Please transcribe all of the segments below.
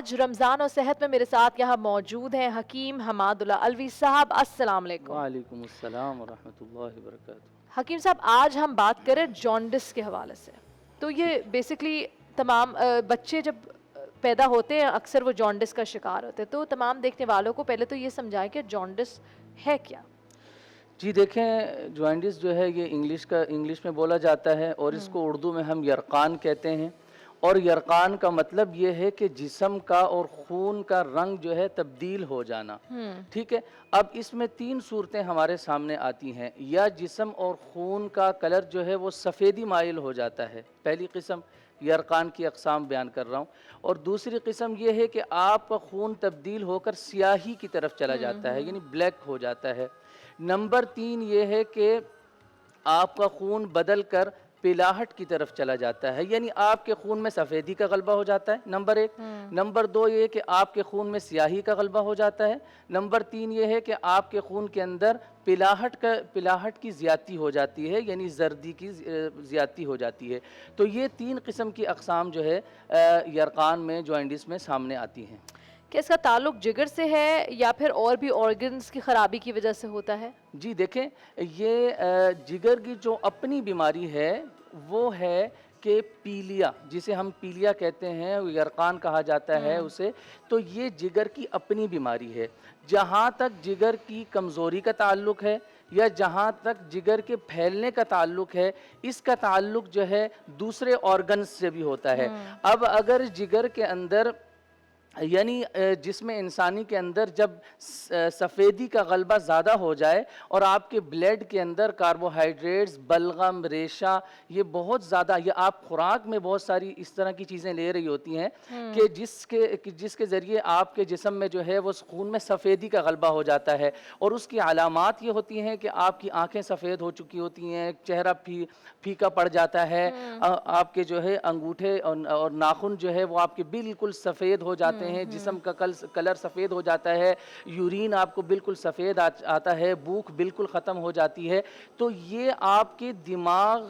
आज रमज़ान और सेहत में मेरे साथ यहाँ मौजूद हैं हकीम हमादुल्लाह अलवी साहब। अस्सलाम वालेकुम। वालेकुम अस्सलाम व रहमतुल्लाहि व बरकातुहू। हकीम साहब, आज हम बात करें जॉन्डिस के हवाले से। तो ये बेसिकली तमाम बच्चे जब पैदा होते हैं अक्सर वो जॉन्डिस का शिकार होते हैं, तो तमाम देखने वालों को पहले तो ये समझाएं कि जॉन्डिस है क्या। जी देखें, जॉन्डिस जो है ये इंग्लिश में बोला जाता है और इसको उर्दू में हम यरकान कहते हैं। और यरकान का मतलब ये है कि जिस्म का और खून का रंग जो है तब्दील हो जाना। ठीक है। अब इसमें तीन सूरतें हमारे सामने आती हैं। या जिस्म और खून का कलर जो है वो सफ़ेदी माइल हो जाता है, पहली किस्म, यरकान की अक़साम बयान कर रहा हूँ। और दूसरी किस्म ये है कि आपका खून तब्दील होकर स्याही की तरफ चला जाता है, यानी ब्लैक हो जाता है। नंबर तीन ये है कि आपका खून बदल कर पिलाहट की तरफ चला जाता है, यानी आपके खून में सफ़ेदी का गलबा हो जाता है, नंबर एक। नंबर दो ये कि आपके खून में स्याही का गलबा हो जाता है। नंबर तीन ये है कि आपके खून के अंदर पिलाहट की ज़्यादती हो जाती है, यानी जर्दी की ज़्यादती हो जाती है। तो ये तीन किस्म की अक़साम जो है यरकान में, जॉन्डिस में सामने आती हैं। क्या इसका ताल्लुक जिगर से है या फिर और भी ऑर्गन्स की ख़राबी की वजह से होता है? जी देखें, ये जिगर की जो अपनी बीमारी है वो है कि पीलिया, जिसे हम पीलिया कहते हैं, यरकान कहा जाता है उसे। तो ये जिगर की अपनी बीमारी है। जहाँ तक जिगर की कमज़ोरी का ताल्लुक है या जहाँ तक जिगर के फैलने का ताल्लुक है, इसका ताल्लुक जो है दूसरे ऑर्गन्स से भी होता है। अब अगर जिगर के अंदर, यानी जिसमें इंसानी के अंदर जब सफ़ेदी का गलबा ज़्यादा हो जाए और आपके ब्लड के अंदर कार्बोहाइड्रेट्स, बलगम, रेशा, ये बहुत ज़्यादा, ये आप खुराक में बहुत सारी इस तरह की चीज़ें ले रही होती हैं कि जिसके ज़रिए आपके जिस्म में जो है वो खून में सफ़ेदी का गलबा हो जाता है। और उसकी अलामात ये होती हैं कि आपकी आँखें सफ़ेद हो चुकी होती हैं, चेहरा फीका पड़ जाता है, आपके जो है अंगूठे और नाखून जो है वो आपके बिल्कुल सफ़ेद हो जाते हैं, जिस्म का कलर सफ़ेद हो जाता है, यूरिन आपको बिल्कुल सफ़ेद आता है, भूख बिल्कुल ख़त्म हो जाती है। तो ये आपके दिमाग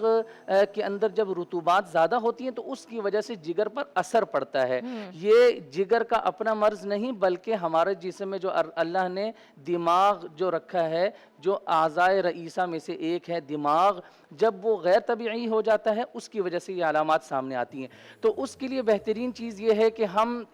के अंदर जब रुतूबात ज़्यादा होती हैं तो उसकी वजह से जिगर पर असर पड़ता है। ये जिगर का अपना मर्ज़ नहीं, बल्कि हमारे जिस्म में जो अल्लाह ने दिमाग जो रखा है, जो आज़ाए रईसा में से एक है दिमाग, जब वो गैर तबीई हो जाता है उसकी वजह से ये अलामात सामने आती हैं। तो उसके लिए बेहतरीन चीज़ ये है कि हम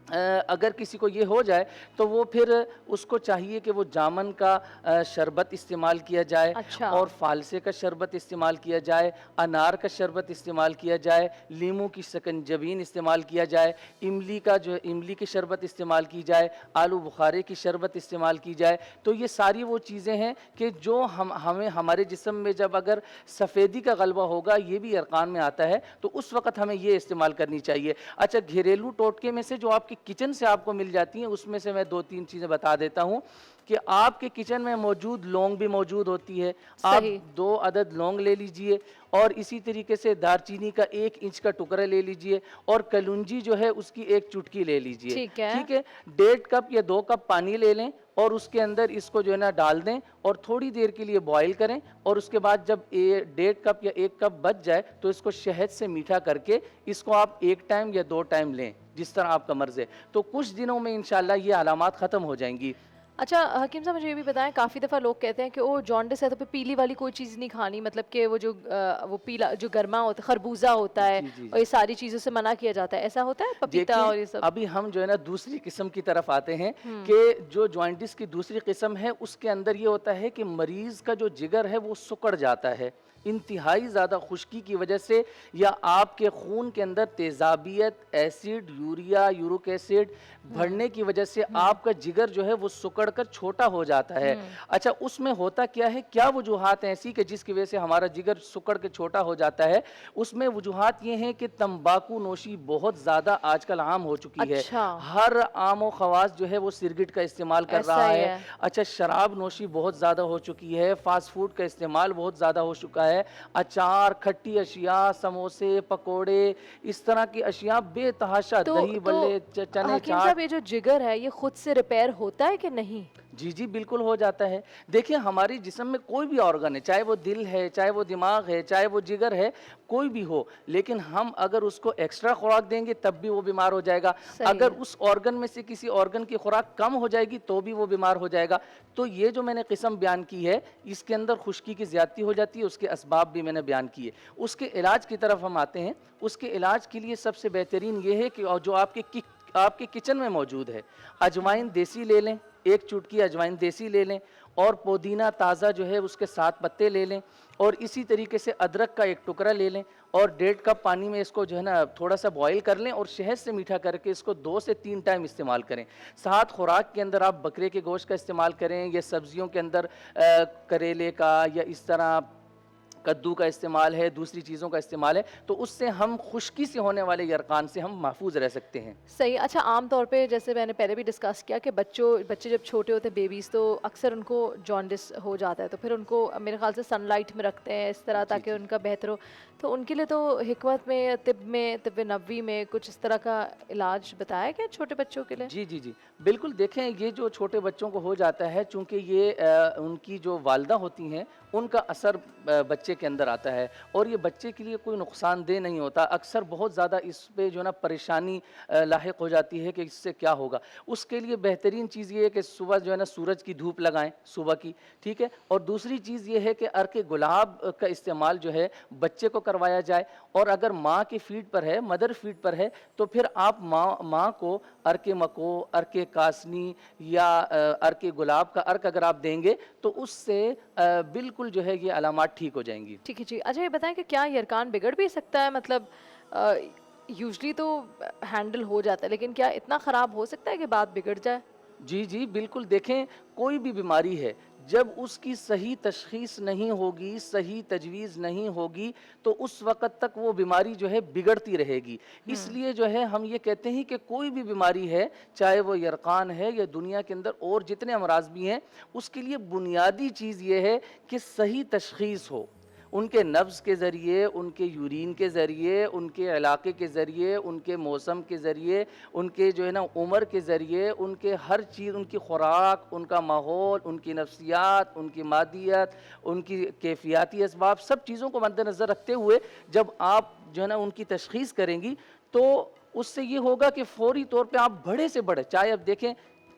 अगर किसी को ये हो जाए तो वो फिर उसको चाहिए कि वो जामन का शरबत इस्तेमाल किया जाए। अच्छा। और फालसे का शरबत इस्तेमाल किया जाए, अनार का शरबत इस्तेमाल किया जाए, लीमू की शकंजबीन इस्तेमाल किया जाए, इमली की शरबत इस्तेमाल की जाए, आलू बुखारे की शरबत इस्तेमाल की जाए। तो ये सारी वो चीज़ें हैं कि जो हमें हमारे जिस्म में जब अगर सफ़ेदी का गलबा होगा, ये भी अरकान में आता है, तो उस वक़्त हमें ये इस्तेमाल करनी चाहिए। अच्छा, घरेलू टोटके में से जो आपकी किचन से आपको मिल जाती हैं, उसमें से मैं दो तीन चीज़ें बता देता हूँ कि आपके किचन में मौजूद लौंग भी मौजूद होती है। आप सही। 2 अदद लौंग ले लीजिए और इसी तरीके से दालचीनी का 1 इंच का टुकड़ा ले लीजिए और कलौंजी जो है उसकी 1 चुटकी ले लीजिए। ठीक है। ठीक है। 1.5 कप या 2 कप पानी ले लें और उसके अंदर इसको जो है ना डाल दें और थोड़ी देर के लिए बॉईल करें। और उसके बाद जब 1.5 कप या 1 कप बच जाए तो इसको शहद से मीठा करके इसको आप 1 टाइम या 2 टाइम लें, जिस तरह आपका मर्ज़ है। तो कुछ दिनों में इंशाल्लाह ये अलामात ख़त्म हो जाएंगी। अच्छा हकीम साहब, मुझे ये भी बताएं, काफ़ी दफ़ा लोग कहते हैं कि वो जॉन्डिस है तो फिर पीली वाली कोई चीज़ नहीं खानी, मतलब कि वो जो वो पीला जो गर्मा होता है, खरबूजा होता है, जी जी और जी। ये सारी चीज़ों से मना किया जाता है, ऐसा होता है? पपीता देखिए, और ये सब। अभी हम जो है ना दूसरी किस्म की तरफ आते हैं कि जो जॉइंटिस की दूसरी किस्म है उसके अंदर ये होता है कि मरीज़ का जो जिगर है वो सिकुड़ जाता है इंतहाई ज़्यादा खुश्की की वजह से, या आपके खून के अंदर तेज़ाबियत, एसिड, यूरिया, यूरिक एसिड बढ़ने की वजह से आपका जिगर जो है वो सिकुड़ कर छोटा हो जाता है। अच्छा, उसमें होता क्या है, क्या वजूहात हैं ऐसी कि जिसकी वजह से हमारा जिगर सिकुड़ के छोटा हो जाता है? उसमें वजूहात ये हैं कि तंबाकू नोशी बहुत ज़्यादा आजकल आम हो चुकी है। अच्छा। हर आम व ख़वास जो है वो सिगरेट का इस्तेमाल कर ऐसा रहा ही है। है। अच्छा, शराब नोशी बहुत ज़्यादा हो चुकी है, फ़ास्ट फूड का इस्तेमाल बहुत ज़्यादा हो चुका है। अचार, खट्टी अशिया, समोसे, पकोड़े, इस तरह की अशिया बेतहाशा, तो दही तो बल्ले, चने हकीम चाट। साहब, ये जो जिगर है ये खुद से रिपेयर होता है कि नहीं? जी, जी, बिल्कुल हो जाता है। देखिए हमारे जिस्म में कोई भी ऑर्गन है, चाहे वो दिल है, चाहे वो दिमाग है, चाहे वो जिगर है, कोई भी हो, लेकिन हम अगर उसको एक्स्ट्रा खुराक देंगे तब भी वो बीमार हो जाएगा। सही अगर है। उस ऑर्गन में से किसी ऑर्गन की खुराक कम हो जाएगी तो भी वो बीमार हो जाएगा। तो ये जो मैंने किस्म बयान की है, इसके अंदर खुश्की की ज़्यादती हो जाती है, उसके असबाब भी मैंने बयान किए। उसके इलाज की तरफ हम आते हैं। उसके इलाज के लिए सबसे बेहतरीन ये है कि जो आपके किचन में मौजूद है, अजवाइन देसी ले लें, 1 चुटकी अजवाइन देसी ले लें, और पुदीना ताज़ा जो है उसके 7 पत्ते ले लें, और इसी तरीके से अदरक का 1 टुकड़ा ले लें, और 1.5 कप पानी में इसको जो है ना थोड़ा सा बॉईल कर लें, और शहद से मीठा करके इसको 2 से 3 टाइम इस्तेमाल करें। साथ खुराक के अंदर आप बकरे के गोश्त का इस्तेमाल करें, या सब्जियों के अंदर करेले का या इस तरह कद्दू का इस्तेमाल है, दूसरी चीज़ों का इस्तेमाल है, तो उससे हम खुश्की से होने वाले यरकान से हम महफूज रह सकते हैं। सही। अच्छा, आम तौर पे जैसे मैंने पहले भी डिस्कस किया कि बच्चे जब छोटे होते हैं, बेबीज़, तो अक्सर उनको जॉन्डिस हो जाता है, तो फिर उनको मेरे ख़्याल से सनलाइट में रखते हैं इस तरह, जी, ताकि जी। उनका बेहतर हो। तो उनके लिए तो हिकमत में, तिब नबवी में कुछ इस तरह का इलाज बताया गया छोटे बच्चों के लिए? जी, जी, जी। बिल्कुल, देखें ये जो छोटे बच्चों को हो जाता है, चूँकि ये उनकी जो वालिदा होती हैं, उनका असर बच्चे के अंदर आता है, और ये बच्चे के लिए कोई नुकसानदेह नहीं होता। अक्सर बहुत ज़्यादा इस पे जो है ना परेशानी लाहिक हो जाती है कि इससे क्या होगा। उसके लिए बेहतरीन चीज़ ये है कि सुबह जो है ना सूरज की धूप लगाएँ सुबह की, ठीक है? और दूसरी चीज़ ये है कि अर्क गुलाब का इस्तेमाल जो है बच्चे को करवाया जाए, और अगर माँ की फीड पर है, मदर फीड पर है, तो फिर आप माँ को अर्क मको, अर्क कासनी या अर्क गुलाब का अर्क अगर आप देंगे, तो उससे बिल्कुल जो है ये अलामात ठीक हो जाएँगी। ठीक है जी। अच्छा, ये बताएं कि क्या यरकान बिगड़ भी सकता है? मतलब यूजली तो हैंडल हो जाता है, लेकिन क्या इतना ख़राब हो सकता है कि बात बिगड़ जाए? जी, जी, बिल्कुल। देखें, कोई भी बीमारी है, जब उसकी सही तशख़ीस नहीं होगी, सही तजवीज़ नहीं होगी, तो उस वक़्त तक वो बीमारी जो है बिगड़ती रहेगी। हम्म। इसलिए जो है हम ये कहते हैं कि कोई भी बीमारी है, चाहे वो यरक़ान है या दुनिया के अंदर और जितने अमराज़ भी हैं, उसके लिए बुनियादी चीज़ ये है कि सही तशख़ीस हो। उनके नब्ज़ के ज़रिए, उनके यूरिन के ज़रिए, उनके इलाके के ज़रिए, उनके मौसम के ज़रिए, उनके जो है ना उम्र के ज़रिए, उनके हर चीज़, उनकी खुराक, उनका माहौल, उनकी नफ्सियात, उनकी मादियत, उनकी कैफ़ियाती असबाब, सब चीज़ों को मद्देनज़र रखते हुए जब आप जो है ना उनकी तशख़ीस करेंगी, तो उससे ये होगा कि फ़ौरी तौर पे आप बड़े से बड़े, चाहे अब देखें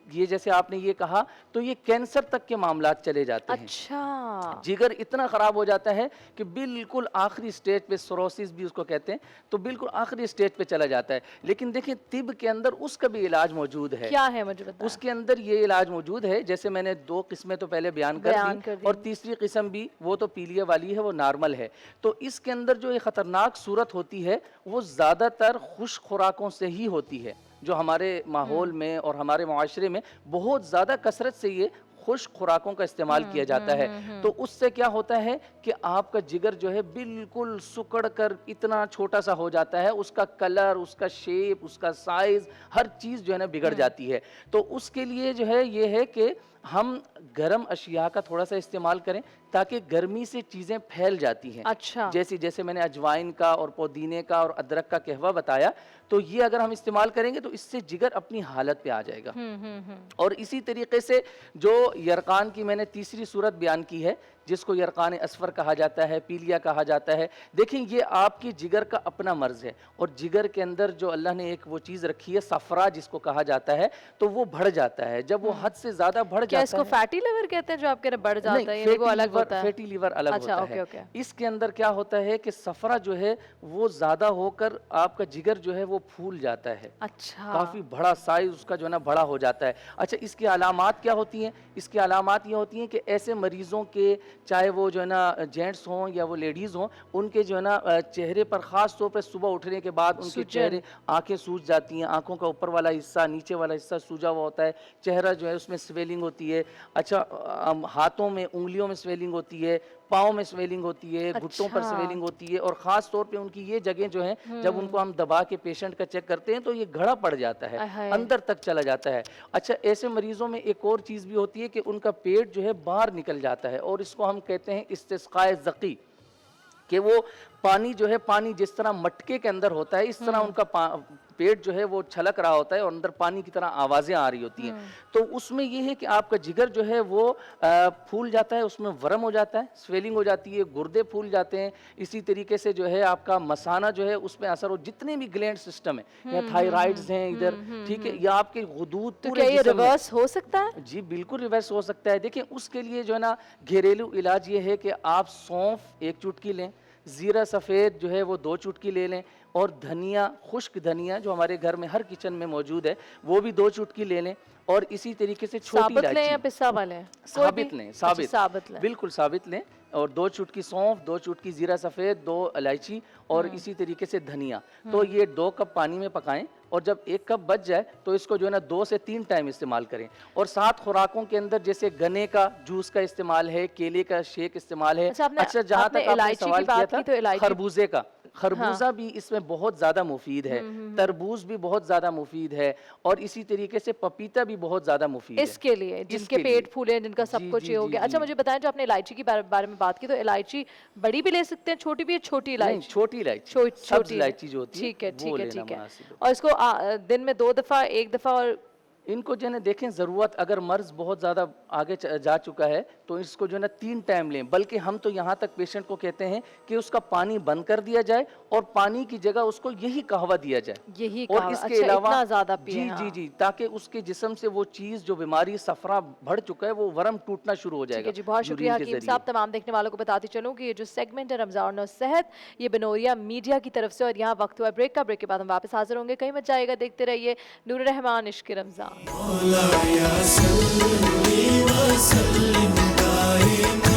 ये जैसे आपने ये कहा, तो ये कैंसर तक के मामलात चले जाते हैं। अच्छा। जिगर इतना ख़राब हो जाता है कि बिल्कुल आखिरी स्टेज पे, सिरोसिस भी उसको कहते हैं, तो बिल्कुल आखिरी स्टेज पे चला जाता है। लेकिन देखिए तिब के अंदर उसका भी इलाज मौजूद है। क्या है, मुझे बताएं। उसके अंदर ये इलाज मौजूद है, जैसे मैंने 2 किस्में तो पहले बयान कर बयान दी, कर दी। और तीसरी किस्म भी वो तो पीलिया वाली है, वो नॉर्मल है। तो इसके अंदर जो ये ख़तरनाक सूरत होती है, वो ज़्यादातर खुश्क खुराकों से ही होती है, जो हमारे माहौल में और हमारे मुआशरे में बहुत ज़्यादा कसरत से ये खुश्क खुराकों का इस्तेमाल किया जाता है। तो उससे क्या होता है कि आपका जिगर जो है बिल्कुल सिकुड़ कर इतना छोटा सा हो जाता है, उसका कलर, उसका शेप, उसका साइज़, हर चीज़ जो है ना बिगड़ जाती है। तो उसके लिए जो है ये है कि हम गर्म अशिया का थोड़ा सा इस्तेमाल करें, ताकि गर्मी से चीज़ें फैल जाती हैं। अच्छा। जैसे मैंने अजवाइन का और पुदीने का और अदरक का कहवा बताया, तो ये अगर हम इस्तेमाल करेंगे तो इससे जिगर अपनी हालत पे आ जाएगा। हम्म। और इसी तरीके से जो यरकान की मैंने तीसरी सूरत बयान की है, जिसको यरकान असफर कहा जाता है, पीलिया कहा जाता है। देखिए ये आपकी जिगर का अपना मर्ज़ है, और जिगर के अंदर जो अल्लाह ने एक वो चीज़ रखी है सफ़रा जिसको कहा जाता है, तो वो बढ़ जाता है। जब वो हद से ज़्यादा बढ़ क्या जाता इसको है, फैटी लिवर कहते हैं, जो आपके बढ़ नहीं, जाता है, यानी वो अलग होता है? फैटी लीवर अलग अच्छा, होता ओके है। ओके। इसके अंदर क्या होता है कि सफ़रा जो है वो ज़्यादा होकर आपका जिगर जो है वो फूल जाता है, अच्छा। काफ़ी बड़ा साइज़ उसका जो है ना बड़ा हो जाता है। अच्छा, इसकी अलामात क्या होती हैं? इसकी अलामात ये होती हैं कि ऐसे मरीज़ों के, चाहे वो जो है ना जेंट्स हों या वो लेडीज़ हों, उनके जो है ना चेहरे पर ख़ास तौर पे सुबह उठने के बाद उनके सूजन। चेहरे, आँखें सूज जाती हैं, आँखों का ऊपर वाला हिस्सा, नीचे वाला हिस्सा सूजा हुआ होता है, चेहरा जो है उसमें स्वेलिंग होती है। अच्छा, हाथों में, उँगलियों में स्वेलिंग होती है, पाँव में स्वेलिंग होती है, घुटनों पर अच्छा। स्वेलिंग होती है, और ख़ास तौर पे उनकी ये जगह जो हैं, जब उनको हम दबा के पेशेंट का चेक करते हैं तो ये घड़ा पड़ जाता है, आय हाय। अंदर तक चला जाता है। अच्छा, ऐसे मरीज़ों में एक और चीज़ भी होती है कि उनका पेट जो है बाहर निकल जाता है, और इसको हम कहते हैं इस्तिस्क़ाए ज़क़ी, कि वो पानी जो है, पानी जिस तरह मटके के अंदर होता है, इस तरह उनका पेट जो है वो छलक रहा होता है और अंदर पानी की तरह आवाज़ें आ रही होती हैं, तो उसमें ये है कि आपका जिगर जो है वो फूल जाता है, उसमें वर्म हो जाता है, स्वेलिंग हो जाती है, गुर्दे फूल जाते हैं। इसी तरीके से जो है आपका मसाना जो है उसमें असर हो, जितने भी ग्लैंड सिस्टम है या थायराइड्स हैं इधर, ठीक है, या आपके गुदूद तो पूरे क्या ये जिस्म में। रिवर्स हो सकता है? जी बिल्कुल रिवर्स हो सकता है। देखिए उसके लिए जो है ना घरेलू इलाज ये है कि आप सौंफ 1 चुटकी लें, ज़ीरा सफ़ेद जो है वो 2 चुटकी ले लें, और धनिया, खुश्क धनिया जो हमारे घर में हर किचन में मौजूद है वो भी 2 चुटकी ले लें, और इसी तरीके से छोटी साबुत लें या इलायची पिसा वाले? साबित लें, साबित, साबुत लें। बिल्कुल साबित लें, और 2 चुटकी सौंफ, 2 चुटकी जीरा सफ़ेद, 2 इलायची, और इसी तरीके से धनिया। तो ये 2 कप पानी में पकाएं, और जब 1 कप बच जाए तो इसको जो है ना 2 से 3 टाइम इस्तेमाल करें। और 7 खुराकों के अंदर जैसे गन्ने का जूस का इस्तेमाल है, केले का शेक इस्तेमाल है। अच्छा, जहाँ आपने तक आपने इलायची की सवाल किया बात था की तो इलायची, खरबूजे का, खरबूजा भी इसमें बहुत ज़्यादा मुफीद है, तरबूज भी बहुत ज़्यादा मुफीद है, और इसी तरीके से पपीता भी बहुत ज़्यादा मुफीद है इसके लिए जिनके इसके पेट लिए। फूले हैं, जिनका सब जी, कुछ जी, ये हो जी, गया। अच्छा जी। मुझे बताएं, जो आपने इलायची की बारे में बात की, तो इलायची बड़ी भी ले सकते हैं, छोटी भी है? छोटी नहीं, इलायची, छोटी इलायची, छोटी सब्ज इलायची जो होती है ठीक है, वो ठीक है, लेना ठीक है। मुनासिब है। और इसको दिन में 2 दफ़ा, 1 दफ़ा, और इनको जो है ना देखें, ज़रूरत अगर मर्ज़ बहुत ज़्यादा आगे जा चुका है तो इसको जो है ना 3 टाइम लें, बल्कि हम तो यहाँ तक पेशेंट को कहते हैं कि उसका पानी बंद कर दिया जाए और पानी की जगह उसको यही कहवा दिया जाए। यही और कहवा, इसके अच्छा, अलावा इतना ज़्यादा पिए, जी हाँ। जी जी, ताकि उसके जिस्म से वो चीज़ जो बीमारी सफरा बढ़ चुका है वो वर्म टूटना शुरू हो ठीक जाएगा है जी, बहुत शुक्रिया यूरिन के हकीम ज़रिए। साहब। तमाम देखने वालों को बताती चलूँ कि ये जो सेगमेंट है रमज़ान और सेहत, ये बनोरिया मीडिया की तरफ से, और यहाँ वक्त हुआ ब्रेक का। ब्रेक के बाद हम वापस हाजिर होंगे, कहीं मत जाइएगा, देखते रहिए नूर रहमान इश्क रमज़ान। मौला या सल्ली व सल्लिम दाइमा